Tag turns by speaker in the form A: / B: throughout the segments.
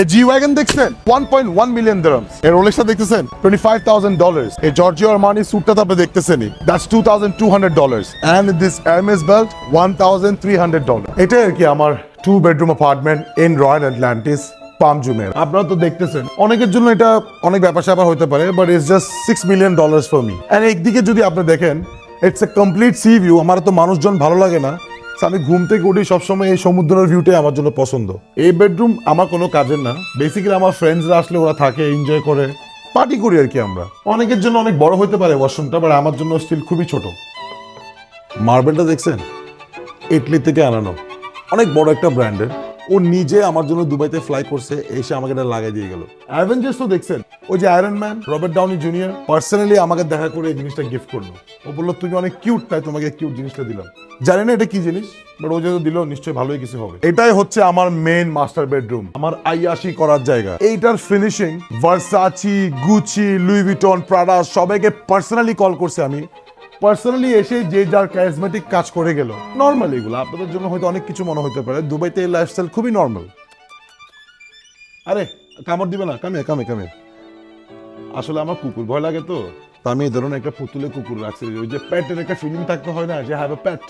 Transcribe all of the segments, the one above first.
A: এই জি ওয়াগন দেখছেন 1.1 মিলিয়ন দিরহামস। এই রোলেক্সটা দেখতেছেন $25,000। এই জর্জিও আরমানি স্যুটটা তো আপনি দেখতেছেনই, that's $2,200 and this Hermes belt $1,300। এটাই আর কি আমার 2 bedroom apartment in royal Atlantis Palm জুমে। আপনারা তো দেখতেছেন, অনেকের জন্য এটা অনেক ব্যাপার স্যাপার হতে পারে, but it's just $6 million for me. And একদিকে যদি আপনি দেখেন, it's a complete sea view. আমার তো মানুষজন ভালো লাগে না, আমি ঘুম থেকে উঠি সবসময় এই সমুদ্রের ভিউটাই আমার জন্য পছন্দ। এই বেডরুম আমার কোনো কাজের না, বেসিক্যালি আমার ফ্রেন্ডসরা আসলে ওরা থাকে, এনজয় করে, পার্টি করি আর কি আমরা। অনেকের জন্য অনেক বড় হতে পারে ওয়াশরুমটা, বাট আমার জন্য স্টিল খুবই ছোট। মার্বেলটা দেখছেন, ইটলি থেকে আনানো, অনেক বড় একটা ব্র্যান্ডের। ও নিজে আমার জন্য দুবাইতে ফ্লাই করছে, এসে আমাকে এটা লাগাই দিয়ে গেল। অ্যাভেঞ্জার্স তো দেখছেন, ওই যে Iron Man Robert Downey Junior personally আমাকে দেখা করে এই জিনিসটা গিফট করলো। ও বললো তুমি অনেক কিউট, তাই তোমাকে কিউট জিনিসটা দিলাম। জানি না এটা কি জিনিস, বাট ও যেহেতু দিল নিশ্চয়ই ভালোই কিছু হবে। এটাই হচ্ছে আমার মেইন মাস্টার বেডরুম, আমার আইয়াশি করার জায়গা। এইটার finishing Versace, Gucci, Louis Vuitton, Prada সবাইকে পার্সোনালি কল করছে আমি। পার্সোনালি এসে যে যার ক্যারিজমেটিক কাজ করে গেল। নর্মাল এগুলো আপনাদের জন্য হয়তো অনেক কিছু মনে হতে পারে, দুবাইতে এই লাইফস্টাইল খুবই নর্মাল। আরে কামড় দিবে না, কামে কামে কামে। আসলে আমার কুকুর ভয় লাগে, তো আমি এই ধরনের একটা পুতুলে কুকুর রাখছি, ওই যে প্যাটের একটা ফিলিং থাকতে হয় না, যে হ্যাভ এ প্যাট,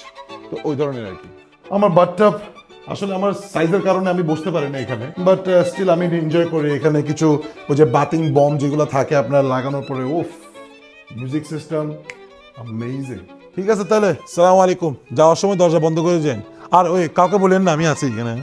A: তো ওই ধরনের আর কি। আমার বাথটাব আসলে আমার সাইজের কারণে আমি বসতে পারি না এখানে, বাট স্টিল আমি এনজয় করি। এখানে কিছু ওই যে বাথিং বম যেগুলো থাকে আপনার লাগানোর পরে, ওফ, মিউজিক সিস্টেম অ্যামেজিং। ঠিক আছে তাহলে, সালাম আলাইকুম। যাওয়ার সময় দরজা বন্ধ করে যান, আর ওই কাউকে বলেন না আমি আছি এখানে।